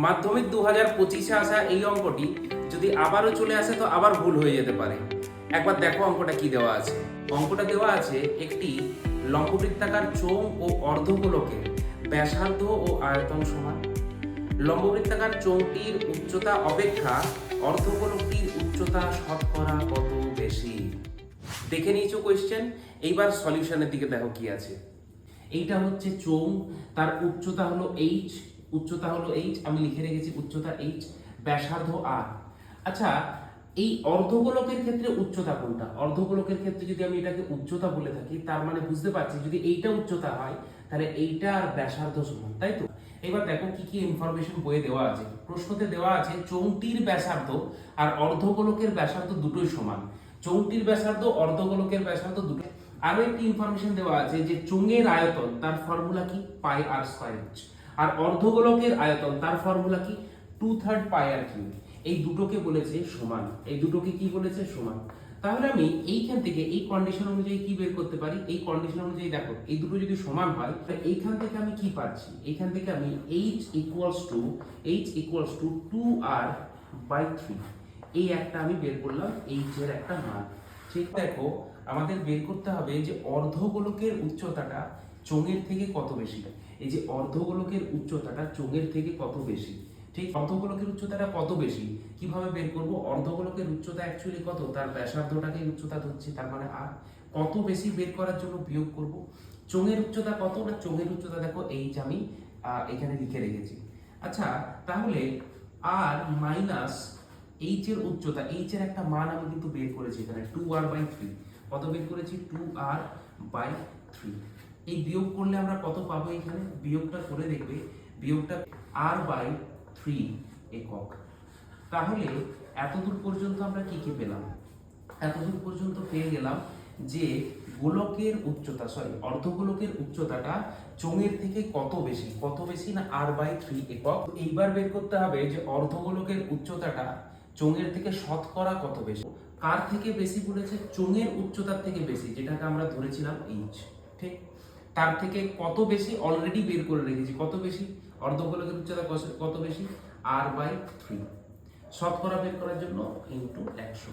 মাধ্যমিক 2025-এ আসা এই অঙ্কটি যদি আবারও চলে আসে তো আবার ভুল হয়ে যেতে পারে। একবার দেখো অঙ্কটা কি দেওয়া আছে। অঙ্কটা দেওয়া আছে একটি লম্ববৃত্তাকার চোঙ ও অর্ধগোলকের ব্যাসার্ধ ও আয়তন সমান। লম্ববৃত্তাকার চোঙটির উচ্চতা অপেক্ষা অর্ধগোলকটির উচ্চতা শতকরা কত বেশি? দেখে নিয়েছো কোয়েশ্চেন, এইবার সলিউশনের দিকে দেখো কি আছে। এইটা হচ্ছে চোঙ, তার উচ্চতা হলো এইচ, আমি লিখে রেখেছি উচ্চতা এইচ, ব্যাসার্ধ আর। আচ্ছা, এই অর্ধগোলকের ক্ষেত্রে উচ্চতা কোনটা? অর্ধগোলকের ক্ষেত্রে যদি আমি এটাকে উচ্চতা বলে থাকি তার মানে বুঝতে পারছি যদি এইটা উচ্চতা হয় তাহলে এইটা আর ব্যাসার্ধ সমান, তাই তো? এবার দেখো কি কি ইনফরমেশন বইয়ে দেওয়া আছে। প্রশ্নতে দেওয়া আছে চোঙটির ব্যাসার্ধ আর অর্ধগোলকের ব্যাসার্ধ দুটোই সমান। চোঙটির ব্যাসার্ধ অর্ধগোলকের ব্যাসার্ধ দুটো। আরো একটি ইনফরমেশন দেওয়া আছে যে চোঙের আয়তন তার ফর্মুলা কি পাই আর স্কয়ার এইচ, আর অর্ধগোলকের আয়তন তার ফর্মুলা কি 2/3 পাই আর কিউব। এই দুটোকে বলেছে সমান, এই দুটোকে কি বলেছে সমান। তাহলে আমি এইখান থেকে এই কন্ডিশন অনুযায়ী কি বের করতে পারি? এই কন্ডিশন অনুযায়ী দেখো এই দুটো যদি সমান হয় তাহলে এইখান থেকে আমি কি পাচ্ছি? এইখান থেকে আমি h ইকুয়ালস টু 2r/3 এই একটা আমি বের করলাম h এর একটা মান। ঠিক দেখো আমাদের বের করতে হবে যে অর্ধগোলকের উচ্চতাটা চোঙের থেকে কত বেশি। এই যে অর্ধগোলকের উচ্চতাটা চোঙের থেকে কত বেশি, ঠিক? অর্ধগোলকের উচ্চতাটা কত বেশি কিভাবে বের করব? অর্ধগোলকের উচ্চতা অ্যাকচুয়ালি কত, তার ব্যাসার্ধটাকে উচ্চতা ধরছি, তার মানে আর কত বেশি বের করার জন্য বিয়োগ করব। চোঙের উচ্চতা কত? না চোঙের উচ্চতা দেখো এইচ আমি এখানে লিখে রেখেছি। আচ্ছা, তাহলে আর মাইনাস এইচ এর উচ্চতা, এইচ এর একটা মান আমি কিন্তু বের করেছি এখানে 2r/3। কত বের করেছি? 2r/3। এই বিয়োগ করলে আমরা কত পাবো? এখানে বিয়োগটা করে দেখবে, বিয়োগটা r/3 একক। তাহলে এতদূর পর্যন্ত আমরা কি কি পেলাম? এতদূর পর্যন্ত পেয়ে গেলাম যে গোলকের উচ্চতা, অর্ধগোলকের উচ্চতাটা চোঙের থেকে কত বেশি, কত বেশি না r/3 একক। এইবার বের করতে হবে যে অর্ধগোলকের উচ্চতাটা চোঙের থেকে শতকরা কত বেশি। কার থেকে বেশি বলেছে? চোঙের উচ্চতার থেকে বেশি, যেটাকে আমরা ধরেছিলাম এইচ, ঠিক? তার থেকে কত বেশি অলরেডি বের করে রেখেছি। কত বেশি? অর্ধগোলকের উচ্চতা কত বেশি? r/3। শতকরা বের করার জন্য ইনটু 100।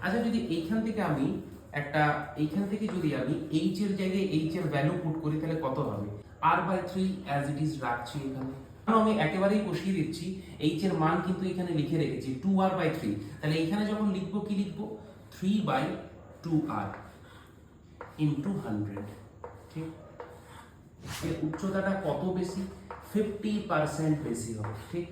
আচ্ছা, যদি এইখান থেকে আমি এইচ এর জায়গায় এইচ এর ভ্যালু পুট করি তাহলে কত হবে? r/3 অ্যাজ ইট ইজ রাখছি এখানে। আমি একেবারেই বসিয়ে দিচ্ছি, এইচ এর মান কিন্তু এখানে লিখে রেখেছি 2r/3। তাহলে এখানে যখন লিখবো কি লিখবো? 3/2r ইনটু 100, ঠিক? এর উচ্চতাটা কত বেশি? 50% বেশি হবে, ঠিক?